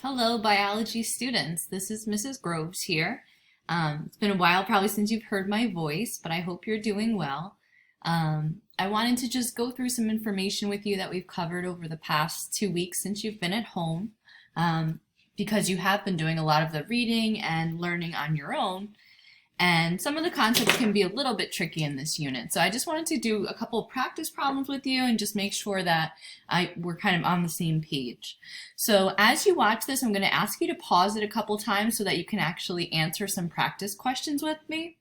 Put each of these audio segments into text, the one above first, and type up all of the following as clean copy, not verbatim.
Hello, biology students. This is Mrs. Groves here. It's been a while probably since you've heard my voice, but I hope you're doing well. I wanted to just go through some information with you that we've covered over the past 2 weeks since you've been at home, because you have been doing a lot of the reading and learning on your own. And some of the concepts can be a little bit tricky in this unit. So I just wanted to do a couple of practice problems with you and just make sure that we're kind of on the same page. So as you watch this, I'm going to ask you to pause it a couple times so that you can actually answer some practice questions with me.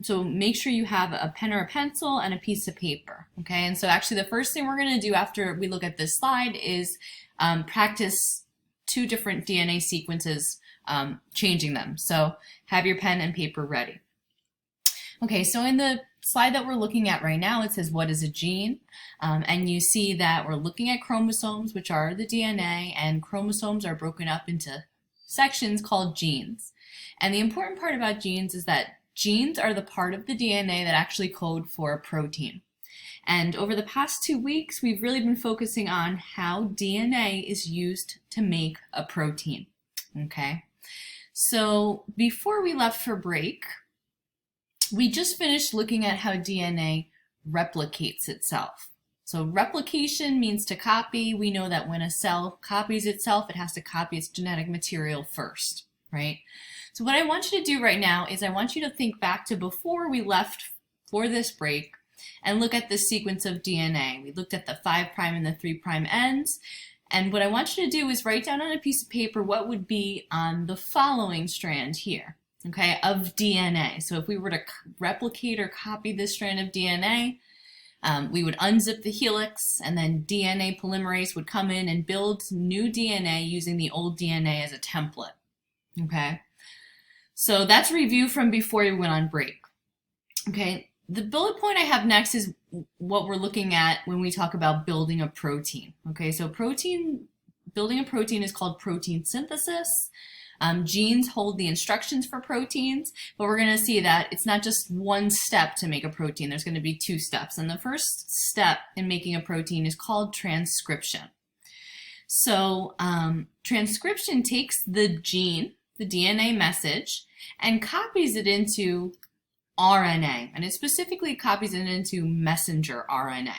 So make sure you have a pen or a pencil and a piece of paper. Okay, and so actually the first thing we're going to do after we look at this slide is practice 2 different DNA sequences, changing them. So have your pen and paper ready. Okay, so in the slide that we're looking at right now, it says, what is a gene? And you see that we're looking at chromosomes, which are the DNA, and chromosomes are broken up into sections called genes. And the important part about genes is that genes are the part of the DNA that actually code for a protein. And over the past 2 weeks, we've really been focusing on how DNA is used to make a protein. Okay, so before we left for break, we just finished looking at how DNA replicates itself. So replication means to copy. We know that when a cell copies itself, it has to copy its genetic material first, right? So what I want you to do right now is I want you to think back to before we left for this break and look at the sequence of DNA. We looked at the 5' and the 3' ends. And what I want you to do is write down on a piece of paper what would be on the following strand here, okay, of DNA. So if we were to replicate or copy this strand of DNA, we would unzip the helix, and then DNA polymerase would come in and build new DNA using the old DNA as a template, okay? So that's review from before we went on break, okay? The bullet point I have next is what we're looking at when we talk about building a protein. Okay, so building a protein is called protein synthesis. Genes hold the instructions for proteins, but we're going to see that it's not just one step to make a protein. There's going to be 2 steps. And the first step in making a protein is called transcription. So transcription takes the gene, the DNA message, and copies it into RNA, and it specifically copies it into messenger RNA,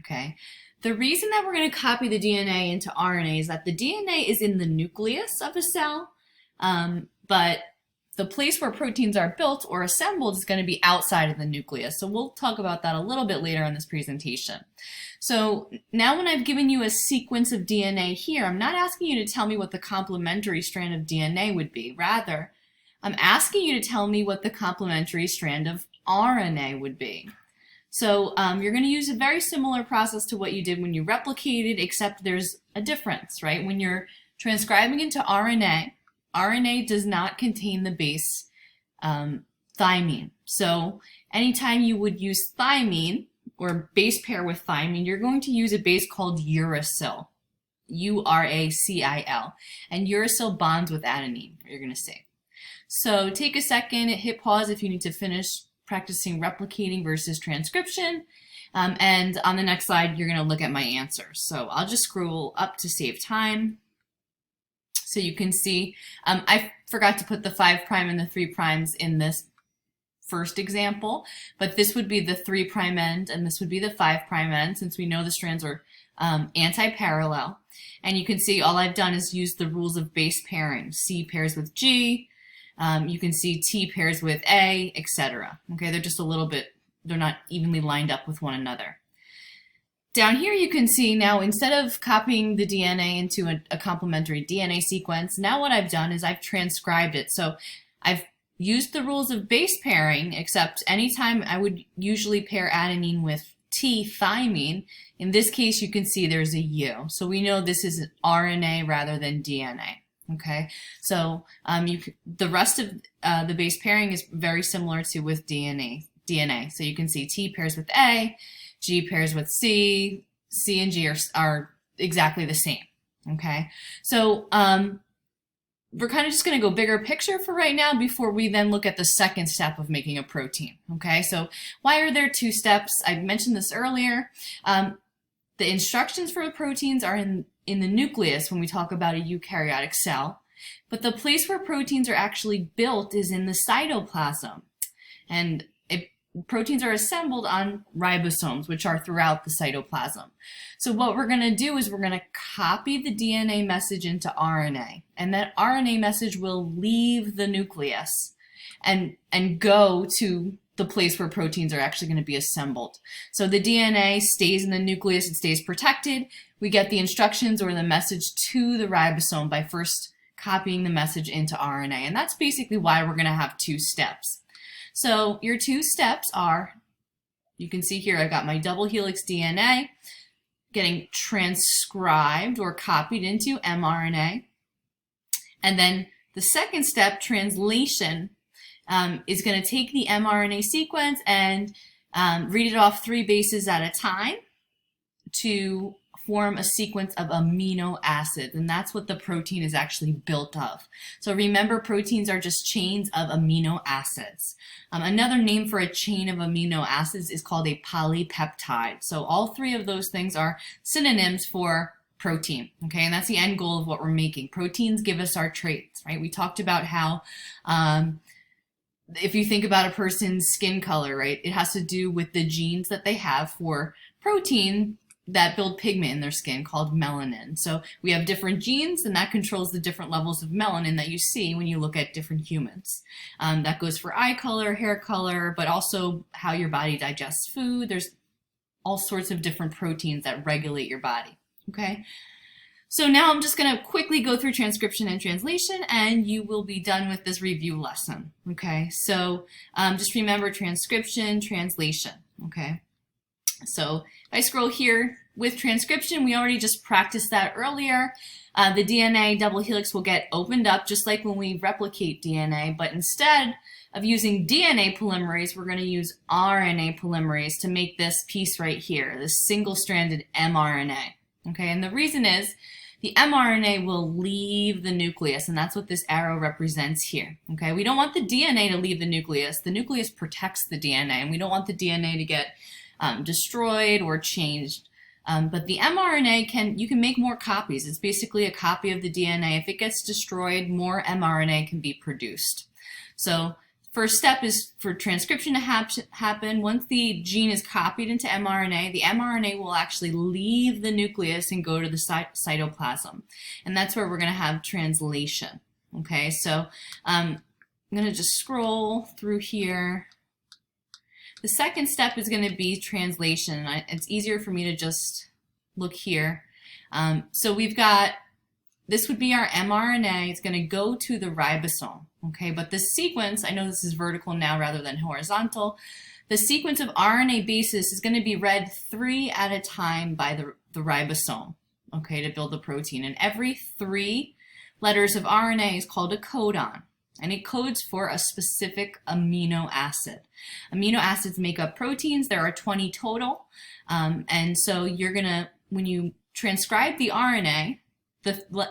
okay? The reason that we're going to copy the DNA into RNA is that the DNA is in the nucleus of a cell, but the place where proteins are built or assembled is going to be outside of the nucleus. So we'll talk about that a little bit later in this presentation. So now when I've given you a sequence of DNA here, I'm not asking you to tell me what the complementary strand of DNA would be. Rather, I'm asking you to tell me what the complementary strand of RNA would be. So you're going to use a very similar process to what you did when you replicated, except there's a difference, right? When you're transcribing into RNA, RNA does not contain the base thymine. So anytime you would use thymine or base pair with thymine, you're going to use a base called uracil, U-R-A-C-I-L. And uracil bonds with adenine, you're going to see. So take a second, hit pause if you need to finish practicing replicating versus transcription. And on the next slide, you're going to look at my answers. So I'll just scroll up to save time. So you can see, I forgot to put the 5' and the 3' in this first example, but this would be the 3' end and this would be the 5' end, since we know the strands are anti-parallel. And you can see all I've done is use the rules of base pairing. C pairs with G. You can see T pairs with A, etc. Okay, they're just a little bit, they're not evenly lined up with one another. Down here you can see now, instead of copying the DNA into a complementary DNA sequence, now what I've done is I've transcribed it. So I've used the rules of base pairing, except anytime I would usually pair adenine with T-thymine. In this case, you can see there's a U. So we know this is RNA rather than DNA. Okay, so the rest of the base pairing is very similar to with DNA. So you can see T pairs with A, G pairs with C, C and G are exactly the same. Okay, so we're kind of just going to go bigger picture for right now before we then look at the second step of making a protein. Okay, so why are there 2 steps? I mentioned this earlier. The instructions for the proteins are in in the nucleus when we talk about a eukaryotic cell, but the place where proteins are actually built is in the cytoplasm. And proteins are assembled on ribosomes, which are throughout the cytoplasm. So what we're going to do is we're going to copy the DNA message into RNA, and that RNA message will leave the nucleus and go to the place where proteins are actually going to be assembled. So the DNA stays in the nucleus, it stays protected. We get the instructions or the message to the ribosome by first copying the message into RNA. And that's basically why we're going to have 2 steps. So your 2 steps are, you can see here I've got my double helix DNA getting transcribed or copied into mRNA. And then the second step, translation, is going to take the mRNA sequence and read it off 3 bases at a time to form a sequence of amino acids, and that's what the protein is actually built of. So remember, proteins are just chains of amino acids. Another name for a chain of amino acids is called a polypeptide. So all 3 of those things are synonyms for protein, okay? And that's the end goal of what we're making. Proteins give us our traits, right? We talked about how if you think about a person's skin color, right, it has to do with the genes that they have for protein that build pigment in their skin called melanin. So we have different genes, and that controls the different levels of melanin that you see when you look at different humans. That goes for eye color, hair color, but also how your body digests food. There's all sorts of different proteins that regulate your body, okay? So now I'm just going to quickly go through transcription and translation, and you will be done with this review lesson, okay? So just remember transcription, translation, okay? So if I scroll here with transcription, we already just practiced that earlier. The DNA double helix will get opened up just like when we replicate DNA, but instead of using DNA polymerase, we're going to use RNA polymerase to make this piece right here, this single-stranded mRNA. Okay, and the reason is the mRNA will leave the nucleus, and that's what this arrow represents here. Okay, we don't want the DNA to leave the nucleus. The nucleus protects the DNA, and we don't want the DNA to get destroyed or changed. But the mRNA you can make more copies. It's basically a copy of the DNA. If it gets destroyed, more mRNA can be produced. So first step is for transcription to happen. Once the gene is copied into mRNA, the mRNA will actually leave the nucleus and go to the cytoplasm. And that's where we're going to have translation. Okay, so I'm going to just scroll through here. The second step is going to be translation. It's easier for me to just look here. So we've got, this would be our mRNA. It's going to go to the ribosome. Okay, but the sequence, I know this is vertical now rather than horizontal. The sequence of RNA bases is going to be read 3 at a time by the ribosome, okay, to build the protein. And every 3 letters of RNA is called a codon, and it codes for a specific amino acid. Amino acids make up proteins. There are 20 total. And so you're going to, when you transcribe the RNA,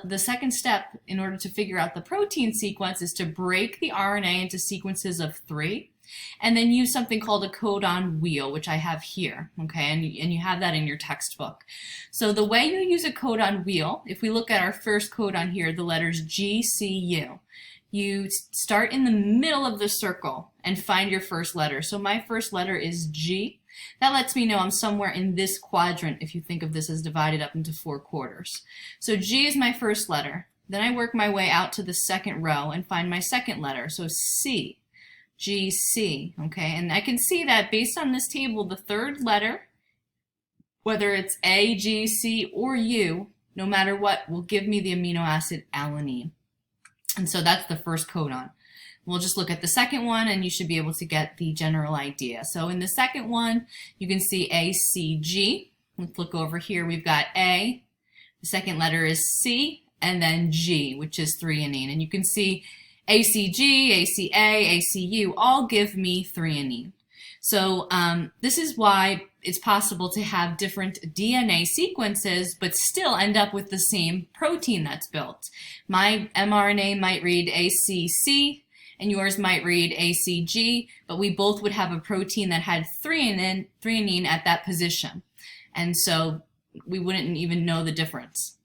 the second step in order to figure out the protein sequence is to break the RNA into sequences of 3 and then use something called a codon wheel, which I have here, okay, and you have that in your textbook. So the way you use a codon wheel, if we look at our first codon here, the letters G, C, U, you start in the middle of the circle and find your first letter. So my first letter is G. That lets me know I'm somewhere in this quadrant if you think of this as divided up into 4 quarters. So G is my first letter. Then I work my way out to the second row and find my second letter. So C, G, C, okay? And I can see that based on this table, the third letter, whether it's A, G, C, or U, no matter what, will give me the amino acid alanine. And so that's the first codon. We'll just look at the second one and you should be able to get the general idea. So in the second one, you can see A, C, G. Let's look over here. We've got A, the second letter is C, and then G, which is threonine. And you can see ACG, ACA, ACU all give me threonine. So this is why it's possible to have different DNA sequences but still end up with the same protein that's built. My mRNA might read ACC and yours might read ACG, but we both would have a protein that had threonine at that position. And so we wouldn't even know the difference.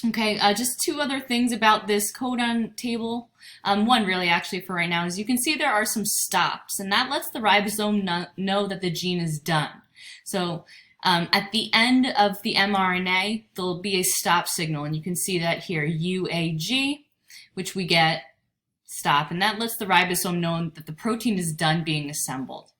Okay, just two other things about this codon table. One really actually for right now is you can see there are some stops, and that lets the ribosome know that the gene is done. So at the end of the mRNA, there'll be a stop signal, and you can see that here, UAG, which we get stop, and that lets the ribosome know that the protein is done being assembled.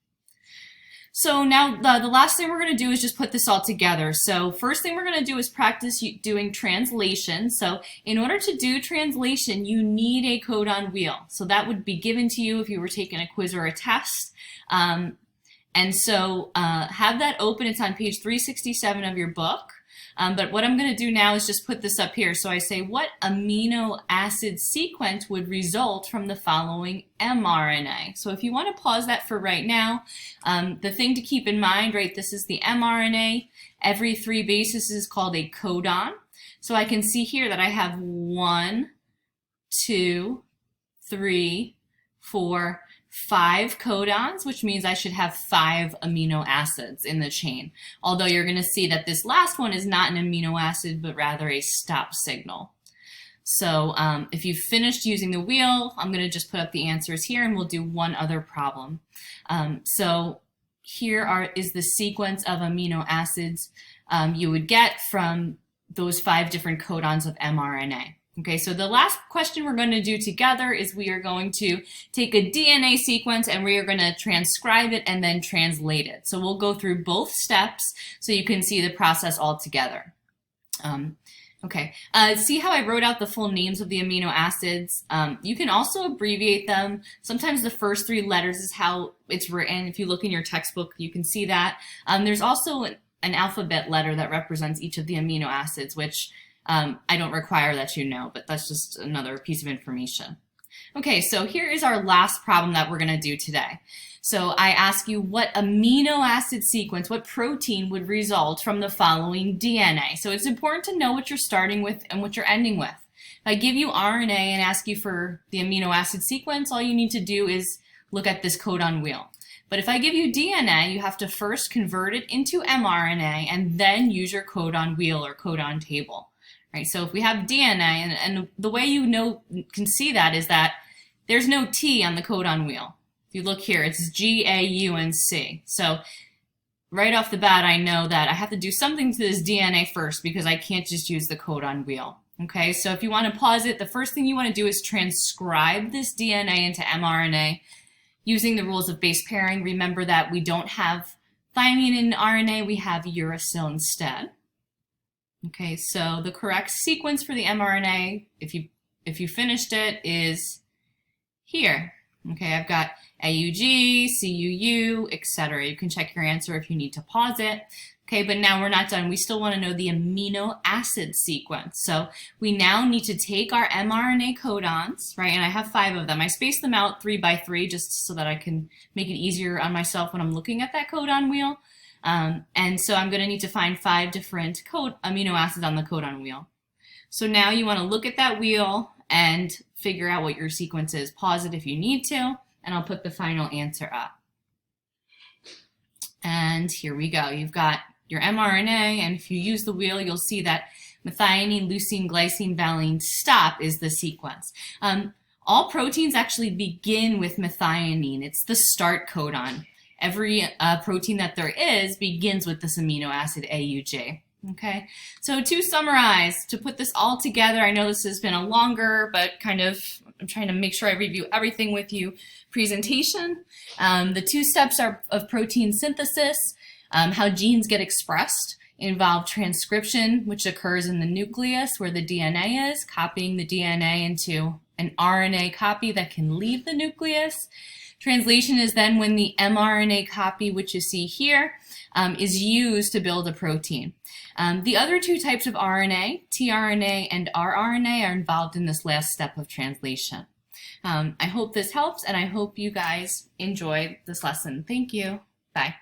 So now the last thing we're going to do is just put this all together. So first thing we're going to do is practice doing translation. So in order to do translation, you need a codon wheel. So that would be given to you if you were taking a quiz or a test. And so have that open. It's on page 367 of your book. But what I'm going to do now is just put this up here. So I say, what amino acid sequence would result from the following mRNA? So if you want to pause that for right now, the thing to keep in mind, right, this is the mRNA. Every 3 bases is called a codon. So I can see here that I have 1, 2, 3, 4, 5 codons, which means I should have 5 amino acids in the chain. Although you're going to see that this last one is not an amino acid, but rather a stop signal. So if you've finished using the wheel, I'm going to just put up the answers here, and we'll do one other problem. So here is the sequence of amino acids you would get from those 5 different codons of mRNA. Okay, so the last question we're going to do together is we are going to take a DNA sequence and we are going to transcribe it and then translate it. So we'll go through both steps so you can see the process all together. See how I wrote out the full names of the amino acids? You can also abbreviate them. Sometimes the first 3 letters is how it's written. If you look in your textbook, you can see that. There's also an alphabet letter that represents each of the amino acids, which I don't require that you know, but that's just another piece of information. Okay, so here is our last problem that we're going to do today. So I ask you what amino acid sequence, what protein would result from the following DNA. So it's important to know what you're starting with and what you're ending with. If I give you RNA and ask you for the amino acid sequence, all you need to do is look at this codon wheel. But if I give you DNA, you have to first convert it into mRNA and then use your codon wheel or codon table. Right, so if we have DNA, and the way you can see that is that there's no T on the codon wheel. If you look here, it's G, A, U, and C. So right off the bat, I know that I have to do something to this DNA first because I can't just use the codon wheel. Okay, so if you want to pause it, the first thing you want to do is transcribe this DNA into mRNA using the rules of base pairing. Remember that we don't have thymine in RNA, we have uracil instead. Okay, so the correct sequence for the mRNA, if you finished it, is here. Okay, I've got AUG, CUU, etc. You can check your answer if you need to pause it. Okay, but now we're not done. We still want to know the amino acid sequence. So we now need to take our mRNA codons, right? And I have 5 of them. I spaced them out 3 by 3 just so that I can make it easier on myself when I'm looking at that codon wheel. And so I'm going to need to find 5 different amino acids on the codon wheel. So now you want to look at that wheel and figure out what your sequence is. Pause it if you need to, and I'll put the final answer up. And here we go. You've got your mRNA, and if you use the wheel, you'll see that methionine, leucine, glycine, valine, stop is the sequence. All proteins actually begin with methionine. It's the start codon. Every protein that there is begins with this amino acid AUG. Okay, so to summarize, to put this all together, I know this has been a longer, but I'm trying to make sure I review everything with you, presentation. The 2 steps of protein synthesis, how genes get expressed, involve transcription, which occurs in the nucleus where the DNA is, copying the DNA into an RNA copy that can leave the nucleus. Translation is then when the mRNA copy, which you see here, is used to build a protein. The other 2 types of RNA, tRNA and rRNA, are involved in this last step of translation. I hope this helps, and I hope you guys enjoyed this lesson. Thank you. Bye.